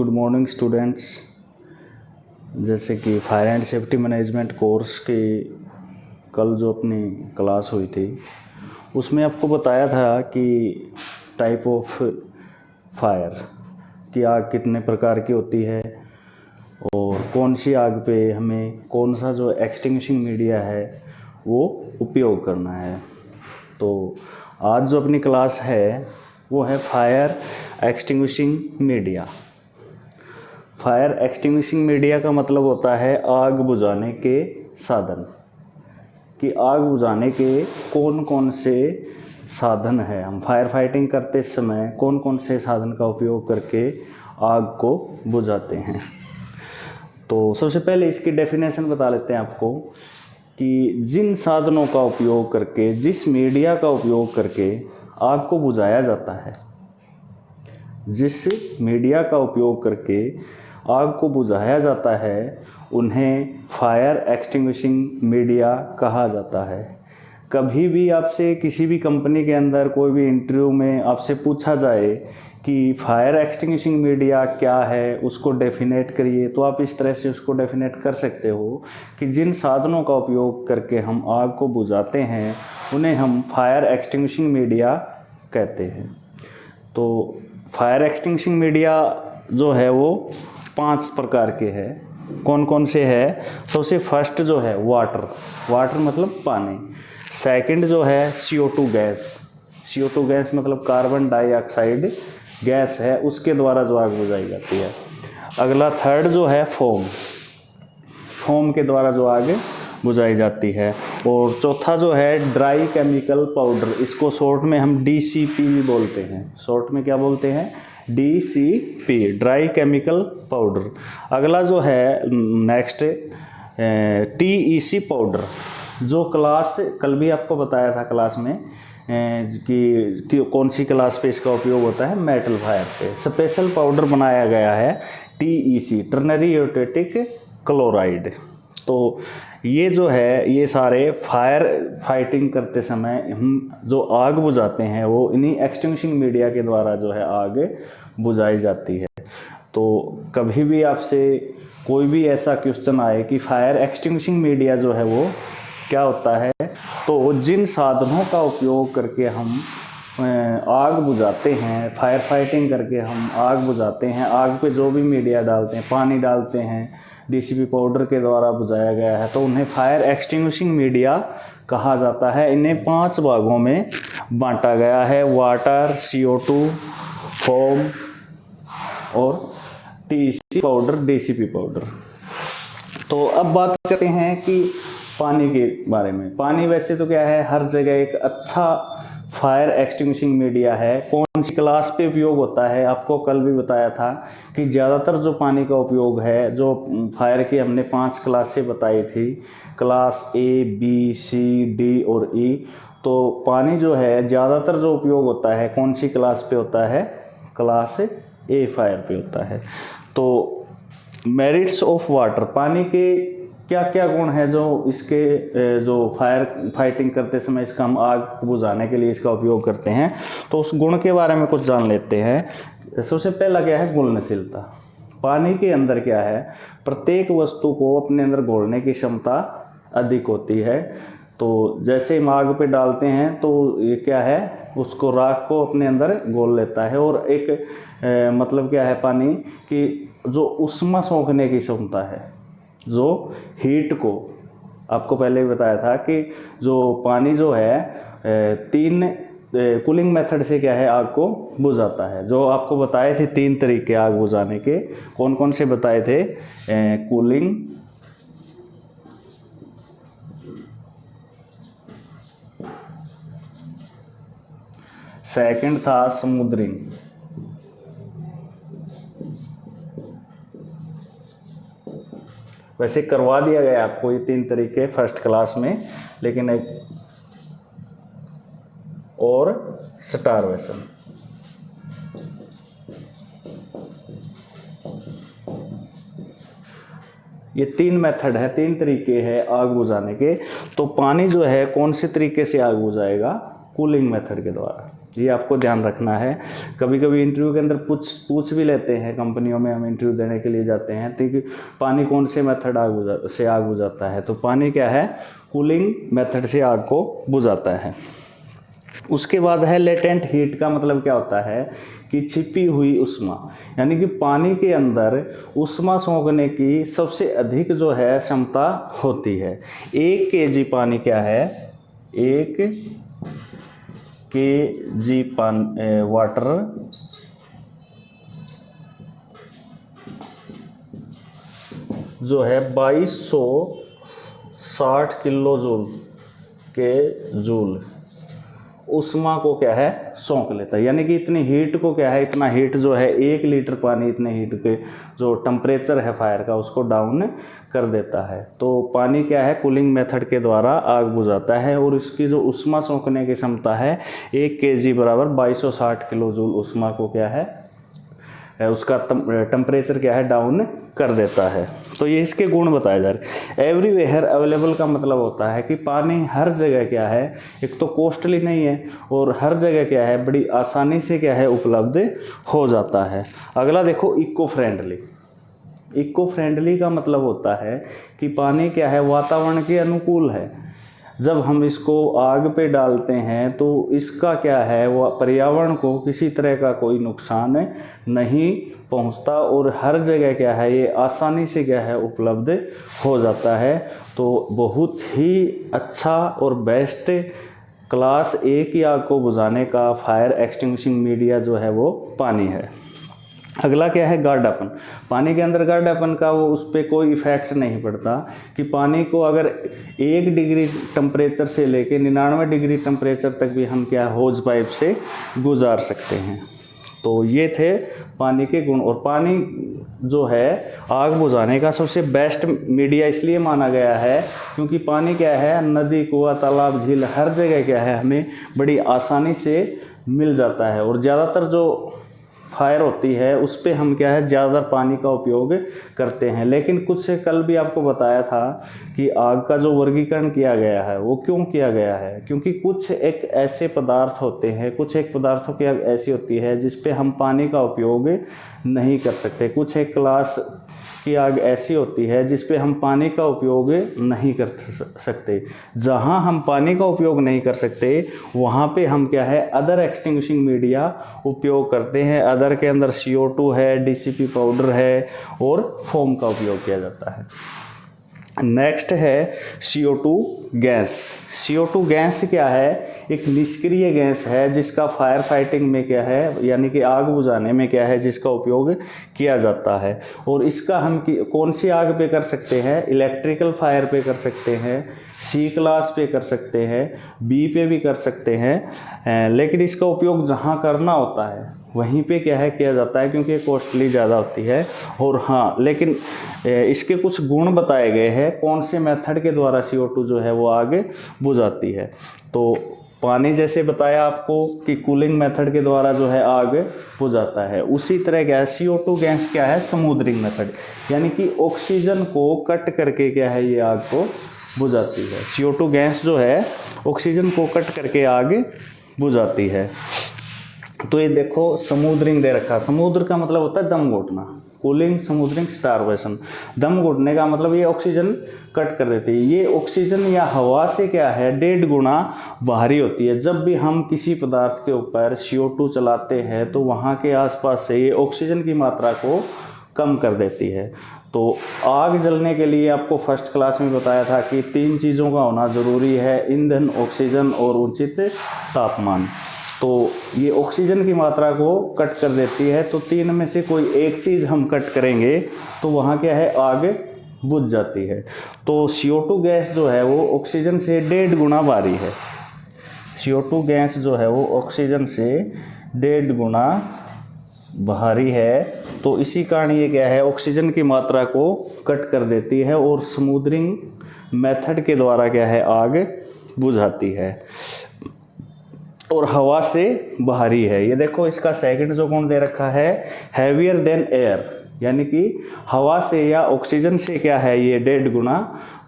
Good morning students. जैसे कि fire and safety management course की कल जो अपनी क्लास हुई थी उसमें आपको बताया था कि टाइप ऑफ फायर की आग कितने प्रकार की होती है और कौन सी आग पे हमें कौन सा जो एक्सटिंग्विशिंग मीडिया है वो उपयोग करना है। तो आज जो अपनी क्लास है वो है fire extinguishing media. Fire extinguishing media का मतलब होता है आग बुझाने के साधन, कि आग बुझाने के कौन कौन से साधन है, हम फायर फाइटिंग करते समय कौन कौन से साधन का उपयोग करके आग को बुझाते हैं। तो सबसे पहले इसकी डेफिनेशन बता लेते हैं आपको कि जिन साधनों का उपयोग करके, जिस मीडिया का उपयोग करके आग को बुझाया जाता है, जिस मीडिया का उपयोग करके आग को बुझाया जाता है उन्हें फायर एक्सटिंग्विशिंग मीडिया कहा जाता है। कभी भी आपसे किसी भी कंपनी के अंदर कोई भी इंटरव्यू में आपसे पूछा जाए कि फायर एक्सटिंग्विशिंग मीडिया क्या है, उसको डेफिनेट करिए, तो आप इस तरह से उसको डेफिनेट कर सकते हो कि जिन साधनों का उपयोग करके हम आग को बुझाते हैं उन्हें हम फायर एक्सटिंग्विशिंग मीडिया कहते हैं। तो फायर एक्सटिंग्विशिंग मीडिया जो है वो 5 प्रकार के हैं। कौन कौन से है? सबसे फर्स्ट जो है वाटर, वाटर मतलब पानी। सेकंड जो है CO2 गैस, CO2 गैस मतलब कार्बन डाइऑक्साइड गैस है, उसके द्वारा जो आग बुझाई जाती है। अगला थर्ड जो है फोम, फोम के द्वारा जो आग बुझाई जाती है। और चौथा जो है ड्राई केमिकल पाउडर, इसको शॉर्ट में हम DCP भी बोलते हैं। शॉर्ट में क्या बोलते हैं? DCP, dry chemical powder. अगला जो है नेक्स्ट TEC पाउडर, जो क्लास कल भी आपको बताया था क्लास में कि कौन सी क्लास पे इसका उपयोग होता है, मेटल फायर पे स्पेशल पाउडर बनाया गया है TEC, टर्नरी यूटेटिक क्लोराइड। तो ये जो है ये सारे फायर फाइटिंग करते समय हम जो आग बुझाते हैं वो इन्हीं एक्सटिंग्विशिंग मीडिया के द्वारा जो है आग बुझाई जाती है। तो कभी भी आपसे कोई भी ऐसा क्वेश्चन आए कि फायर एक्सटिंग्विशिंग मीडिया जो है वो क्या होता है, तो जिन साधनों का उपयोग करके हम आग बुझाते हैं, फायर फाइटिंग करके हम आग बुझाते हैं, आग पे जो भी मीडिया डालते हैं, पानी डालते हैं, DCP पाउडर के द्वारा बुझाया गया है, तो उन्हें फायर एक्सटिंग्विशिंग मीडिया कहा जाता है। इन्हें 5 भागों में बांटा गया है, वाटर, CO2, फोम और TEC पाउडर, DCP पाउडर। तो अब बात करते हैं कि पानी के बारे में। पानी वैसे तो क्या है, हर जगह एक अच्छा फायर एक्सटिंग्विशिंग मीडिया है। कौन सी क्लास पे उपयोग होता है, आपको कल भी बताया था कि ज़्यादातर जो पानी का उपयोग है, जो फायर की हमने 5 क्लास से बताई थी, class A, B, C, D और E। तो पानी जो है ज़्यादातर जो उपयोग होता है कौन सी क्लास पे होता है? क्लास A फायर पे होता है। तो मेरिट्स ऑफ वाटर, पानी के क्या क्या गुण है जो इसके जो फायर फाइटिंग करते समय इसका हम आग बुझाने के लिए इसका उपयोग करते हैं, तो उस गुण के बारे में कुछ जान लेते हैं। सबसे पहला क्या है? घुलनशीलता। पानी के अंदर क्या है, प्रत्येक वस्तु को अपने अंदर घोलने की क्षमता अधिक होती है। तो जैसे हम आग पे डालते हैं तो ये क्या है, उसको राख को अपने अंदर घोल लेता है। और एक मतलब क्या है पानी की जो ऊष्मा सोखने की क्षमता है, जो हीट को, आपको पहले भी बताया था कि जो पानी जो है 3 कूलिंग मेथड से क्या है आग को बुझाता है। जो आपको बताए थे 3 तरीके आग बुझाने के, कौन कौन से बताए थे? कूलिंग, सेकंड था स्मूदरिंग, वैसे करवा दिया गया आपको ये 3 तरीके फर्स्ट क्लास में, लेकिन एक और स्टारवेशन। ये 3 मेथड है, 3 तरीके हैं आग बुझाने के। तो पानी जो है कौन से तरीके से आग बुझाएगा? कूलिंग मेथड के द्वारा। ये आपको ध्यान रखना है। कभी कभी इंटरव्यू के अंदर पूछ भी लेते हैं, कंपनियों में हम इंटरव्यू देने के लिए जाते हैं, तो कि पानी कौन से मेथड से आग बुझाता है, तो पानी क्या है, कूलिंग मेथड से आग को बुझाता है। उसके बाद है लेटेंट हीट। का मतलब क्या होता है कि छिपी हुई उष्मा, यानी कि पानी के अंदर उष्मा सोखने की सबसे अधिक जो है क्षमता होती है। 1 kg पानी क्या है, 1 kg वाटर जो है 2260 किलो जूल के जूल उष्मा को क्या है सोख लेता है। यानी कि इतनी हीट को क्या है, इतना हीट जो है 1 लीटर पानी इतने हीट के जो टेम्परेचर है फायर का उसको डाउन कर देता है। तो पानी क्या है कूलिंग मेथड के द्वारा आग बुझाता है और इसकी जो उष्मा सोखने की क्षमता है 1 kg बराबर 2260 किलो जूल उष्मा को क्या है उसका टेम्परेचर क्या है डाउन कर देता है। तो ये इसके गुण बताए जा रहे। एवरीवेयर अवेलेबल का मतलब होता है कि पानी हर जगह क्या है, एक तो कॉस्टली नहीं है और हर जगह क्या है बड़ी आसानी से क्या है उपलब्ध हो जाता है। अगला देखो इको फ्रेंडली। इको फ्रेंडली का मतलब होता है कि पानी क्या है वातावरण के अनुकूल है। जब हम इसको आग पे डालते हैं तो इसका क्या है वो पर्यावरण को किसी तरह का कोई नुकसान नहीं पहुंचता और हर जगह क्या है ये आसानी से क्या है उपलब्ध हो जाता है। तो बहुत ही अच्छा और बेस्ट क्लास A की आग को बुझाने का फायर एक्सटिंग्विशिंग मीडिया जो है वो पानी है। अगला क्या है गाढ़ापन। पानी के अंदर गाढ़ापन का वो उस पर कोई इफेक्ट नहीं पड़ता कि पानी को अगर 1 डिग्री टेम्परेचर से लेके 99 डिग्री टेम्परेचर तक भी हम क्या होज पाइप से गुजार सकते हैं। तो ये थे पानी के गुण। और पानी जो है आग बुझाने का सबसे बेस्ट मीडिया इसलिए माना गया है क्योंकि पानी क्या है नदी कुआं तालाब झील हर जगह क्या है हमें बड़ी आसानी से मिल जाता है। और ज़्यादातर जो फायर होती है उस पर हम क्या है ज़्यादातर पानी का उपयोग करते हैं। लेकिन कुछ से कल भी आपको बताया था कि आग का जो वर्गीकरण किया गया है वो क्यों किया गया है, क्योंकि कुछ एक ऐसे पदार्थ होते हैं, कुछ एक पदार्थों की आग ऐसी होती है जिस पे हम पानी का उपयोग नहीं कर सकते। कुछ एक क्लास की आग ऐसी होती है जिस पे हम पानी का उपयोग नहीं कर सकते। जहाँ हम पानी का उपयोग नहीं कर सकते वहाँ पे हम क्या है अदर एक्सटिंग्विशिंग मीडिया उपयोग करते हैं। अदर के अंदर CO2 है, DCP पाउडर है और फोम का उपयोग किया जाता है। नेक्स्ट है CO2 गैस। CO2 गैस क्या है, एक निष्क्रिय गैस है जिसका फायर फाइटिंग में क्या है यानी कि आग बुझाने में क्या है जिसका उपयोग किया जाता है। और इसका हम कौन सी आग पे कर सकते हैं, इलेक्ट्रिकल फायर पे कर सकते हैं, C क्लास पे कर सकते हैं, B पे भी कर सकते हैं। लेकिन इसका उपयोग जहाँ करना होता है वहीं पे क्या है किया जाता है क्योंकि कॉस्टली ज़्यादा होती है। और हाँ लेकिन इसके कुछ गुण बताए गए हैं कौन से मेथड के द्वारा CO2 जो है वो आग बुझाती है। तो पानी जैसे बताया आपको कि कूलिंग मेथड के द्वारा जो है आग बुझाता है, उसी तरह क्या है CO2 गैस क्या है स्मूदरिंग मेथड, यानी कि ऑक्सीजन को कट करके क्या है ये आग को बुझाती है। CO2 गैस जो है ऑक्सीजन को कट करके आग बुझाती है। तो ये देखो समुद्रिंग दे रखा। समुद्र का मतलब होता है दम घुटना, कूलिंग समुद्रिंग स्टारवेशन। दम घुटने का मतलब ये ऑक्सीजन कट कर देती है। ये ऑक्सीजन या हवा से क्या है 1.5 गुना भारी होती है। जब भी हम किसी पदार्थ के ऊपर CO2 चलाते हैं तो वहाँ के आसपास से ये ऑक्सीजन की मात्रा को कम कर देती है। तो आग जलने के लिए आपको फर्स्ट क्लास में बताया था कि 3 चीज़ों का होना ज़रूरी है, ईंधन, ऑक्सीजन और उचित तापमान। तो ये ऑक्सीजन की मात्रा को कट कर देती है। तो 3 में से कोई एक चीज़ हम कट करेंगे तो वहाँ क्या है आग बुझ जाती है। तो CO2 गैस जो है वो ऑक्सीजन से 1.5 गुना भारी है। CO2 गैस जो है वो ऑक्सीजन से 1.5 गुना भारी है। तो इसी कारण ये क्या है ऑक्सीजन की मात्रा को कट कर देती है और स्मूदरिंग मेथड के द्वारा क्या है आग बुझाती है। और हवा से भारी है। ये देखो इसका सेकंड जो गुण दे रखा है हैवियर देन एयर, यानी कि हवा से या ऑक्सीजन से क्या है ये 1.5 गुना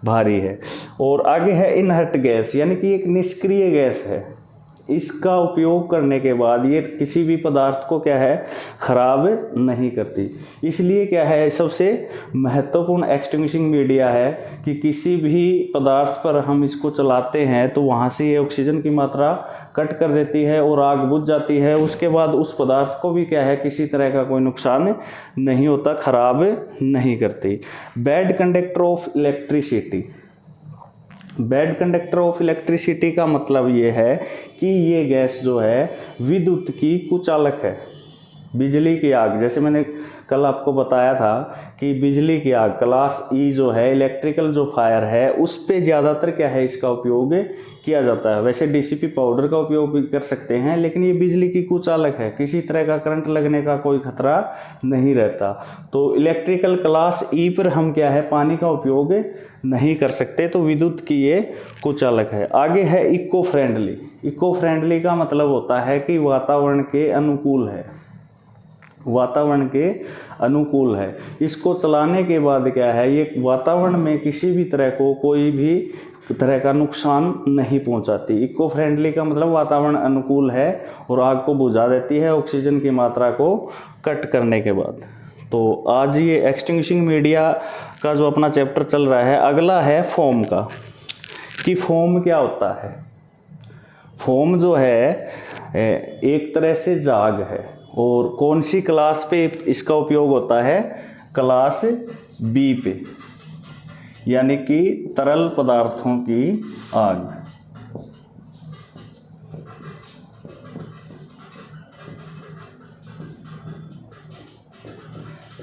भारी है। और आगे है इनहर्ट गैस, यानी कि एक निष्क्रिय गैस है। इसका उपयोग करने के बाद ये किसी भी पदार्थ को क्या है, खराब नहीं करती। इसलिए क्या है, सबसे महत्वपूर्ण एक्सटिंग्विशिंग मीडिया है कि किसी भी पदार्थ पर हम इसको चलाते हैं तो वहाँ से ये ऑक्सीजन की मात्रा कट कर देती है और आग बुझ जाती है। उसके बाद उस पदार्थ को भी क्या है, किसी तरह का कोई नुकसान नहीं होता, खराब नहीं करती। Bad conductor of electricity. Bad conductor of electricity का मतलब ये है कि ये गैस जो है विद्युत की कुचालक है। बिजली की आग, जैसे मैंने कल आपको बताया था कि बिजली की आग क्लास ई जो है, इलेक्ट्रिकल जो फायर है, उस पे ज़्यादातर क्या है, इसका उपयोग किया जाता है। वैसे डीसीपी पाउडर का उपयोग भी कर सकते हैं, लेकिन ये बिजली की कुचालक है, किसी तरह का करंट लगने का कोई खतरा नहीं रहता। तो इलेक्ट्रिकल क्लास ई पर हम क्या है, पानी का उपयोग नहीं कर सकते, तो विद्युत की ये कुचालक है। आगे है इको फ्रेंडली। इको फ्रेंडली का मतलब होता है कि वातावरण के अनुकूल है, वातावरण के अनुकूल है। इसको चलाने के बाद क्या है, ये वातावरण में किसी भी तरह को कोई भी तरह का नुकसान नहीं पहुंचाती। इको फ्रेंडली का मतलब वातावरण अनुकूल है और आग को बुझा देती है ऑक्सीजन की मात्रा को कट करने के बाद। तो आज ये एक्सटिंग्विशिंग मीडिया का जो अपना चैप्टर चल रहा है, अगला है फोम का, कि फोम क्या होता है। फोम जो है एक तरह से जाग है, और कौन सी क्लास पे इसका उपयोग होता है, क्लास बी पे, यानी कि तरल पदार्थों की आग।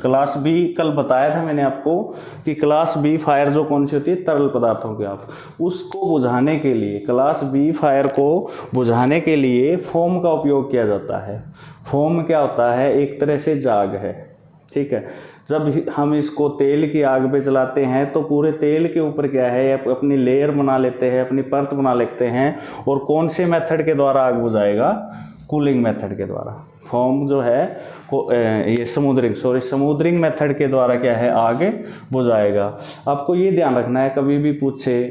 क्लास बी कल बताया था मैंने आपको कि क्लास बी फायर जो कौन सी होती है, तरल पदार्थों की आग, उसको बुझाने के लिए, क्लास बी फायर को बुझाने के लिए फोम का उपयोग किया जाता है। फोम क्या होता है, एक तरह से जाग है, ठीक है। जब हम इसको तेल की आग पे जलाते हैं तो पूरे तेल के ऊपर क्या है, अपनी लेयर बना लेते हैं, अपनी परत बना लेते हैं, और कौन से मेथड के द्वारा आग बुझाएगा, कूलिंग मेथड के द्वारा। फोम जो है ये स्मूदरिंग मेथड के द्वारा क्या है, आग बुझाएगा। आपको ये ध्यान रखना है, कभी भी पूछे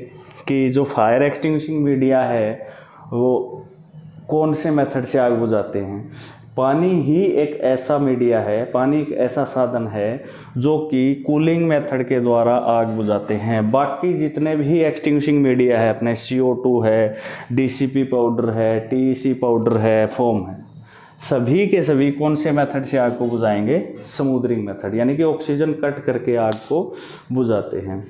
कि जो फायर एक्सटिंग्विशिंग मीडिया है वो कौन से मेथड से आग बुझाते हैं। पानी ही एक ऐसा मीडिया है, पानी एक ऐसा साधन है जो कि कूलिंग मेथड के द्वारा आग बुझाते हैं। बाकी जितने भी एक्सटिंग्विशिंग मीडिया है, अपने CO2 है, DCP पाउडर है, TEC पाउडर है, फोम है, सभी के सभी कौन से मेथड से आग को बुझाएंगे, स्मूदरिंग मेथड, यानी कि ऑक्सीजन कट करके आग को बुझाते हैं।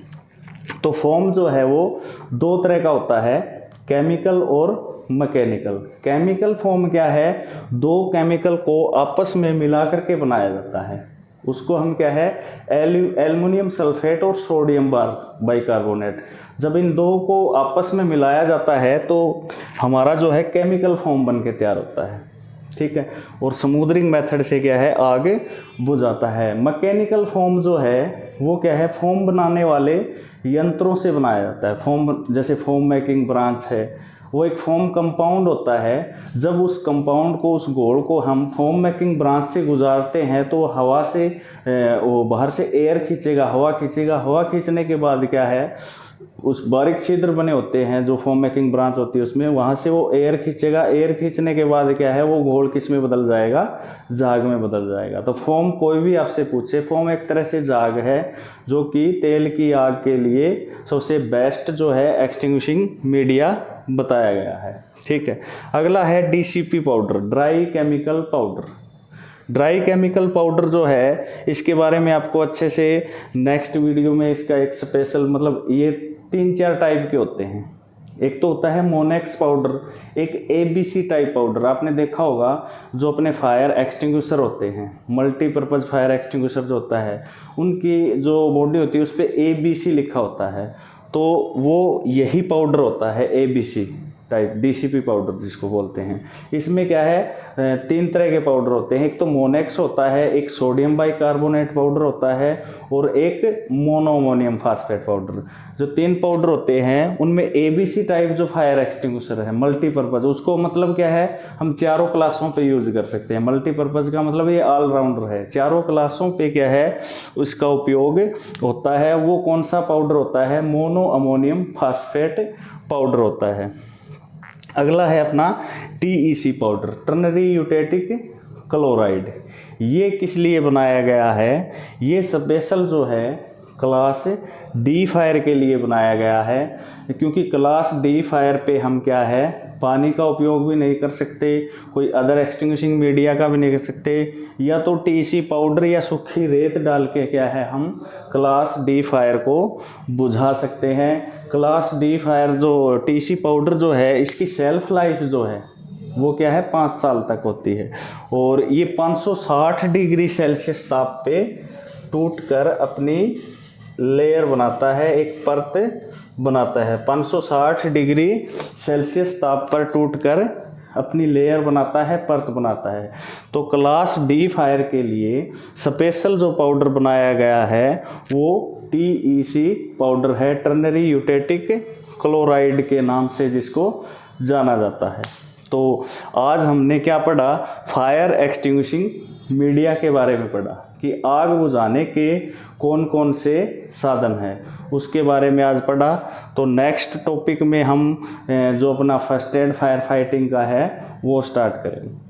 तो फोम जो है वो दो तरह का होता है, केमिकल और मैकेनिकल। केमिकल फोम क्या है, दो केमिकल को आपस में मिला करके बनाया जाता है, उसको हम क्या है, एल्युमिनियम सल्फेट और सोडियम बाइकार्बोनेट। जब इन दो को आपस में मिलाया जाता है तो हमारा जो है केमिकल फोम बन के तैयार होता है, ठीक है। और स्मूदरिंग मेथड से क्या है, आग बुझाता है। मैकेनिकल फोम जो है वो क्या है, फोम बनाने वाले यंत्रों से बनाया जाता है। फोम, जैसे फोम मेकिंग ब्रांच है, वो एक फोम कंपाउंड होता है। जब उस कंपाउंड को, उस घोल को हम फोम मेकिंग ब्रांच से गुजारते हैं तो हवा से वो बाहर से एयर खींचेगा, हवा खींचेगा। हवा खींचने के बाद क्या है, उस बारीक छिद्र बने होते हैं जो फोम मेकिंग ब्रांच होती है उसमें, वहाँ से वो एयर खींचेगा। एयर खींचने के बाद क्या है, वो घोल किस में बदल जाएगा, जाग में बदल जाएगा। तो फोम, कोई भी आपसे पूछे, फोम एक तरह से जाग है जो कि तेल की आग के लिए सबसे बेस्ट जो है एक्सटिंग्विशिंग मीडिया बताया गया है, ठीक है। अगला है DCP powder, dry chemical powder. Dry chemical powder जो है, इसके बारे में आपको अच्छे से नेक्स्ट वीडियो में इसका एक स्पेशल, मतलब ये 3-4 टाइप के होते हैं। एक तो होता है मोनेक्स पाउडर, एक ABC टाइप पाउडर। आपने देखा होगा जो अपने फायर एक्सटिंग्विशर होते हैं, मल्टीपर्पज़ फायर एक्सटिंग्विशर जो होता है, उनकी जो बॉडी होती है उस पर ABC लिखा होता है, तो वो यही पाउडर होता है ABC टाइप, DCP पाउडर जिसको बोलते हैं। इसमें क्या है, 3 तरह के पाउडर होते हैं। एक तो मोनेक्स होता है, एक सोडियम बाइकार्बोनेट पाउडर होता है, और एक मोनोअमोनियम फास्फेट पाउडर। जो 3 पाउडर होते हैं उनमें ABC टाइप जो फायर एक्सटिंग्विशर है, मल्टीपर्पज़, उसको मतलब क्या है, हम चारों क्लासों पे यूज कर सकते हैं। मल्टीपर्पज़ का मतलब ये ऑलराउंडर है, चारों क्लासों पे क्या है उसका उपयोग होता है। वो कौन सा पाउडर होता है, मोनोअमोनियम फास्फेट पाउडर होता है। अगला है अपना TEC powder, ternary eutectic chloride. ये किस लिए बनाया गया है? ये स्पेशल जो है क्लास डी फायर के लिए बनाया गया है, क्योंकि क्लास डी फायर पे हम क्या है, पानी का उपयोग भी नहीं कर सकते, कोई अदर एक्सटिंग्विशिंग मीडिया का भी नहीं कर सकते, या तो TEC पाउडर या सूखी रेत डाल के क्या है हम क्लास डी फायर को बुझा सकते हैं। क्लास डी फायर जो TEC पाउडर जो है, इसकी सेल्फ लाइफ जो है वो क्या है 5 साल तक होती है, और ये 560 डिग्री सेल्सियस ताप पे टूटकर अपनी लेयर बनाता है, एक परत बनाता है। 560 डिग्री सेल्सियस ताप पर टूटकर अपनी लेयर बनाता है, परत बनाता है। तो क्लास डी फायर के लिए स्पेशल जो पाउडर बनाया गया है वो TEC पाउडर है, टर्नरी यूटेटिक क्लोराइड के नाम से जिसको जाना जाता है। तो आज हमने क्या पढ़ा? फायर एक्सटिंग्विशिंग मीडिया के बारे में पढ़ा कि आग बुझाने के कौन कौन से साधन हैं, उसके बारे में आज पढ़ा। तो नेक्स्ट टॉपिक में हम जो अपना फर्स्ट एड फायर फाइटिंग का है वो स्टार्ट करेंगे।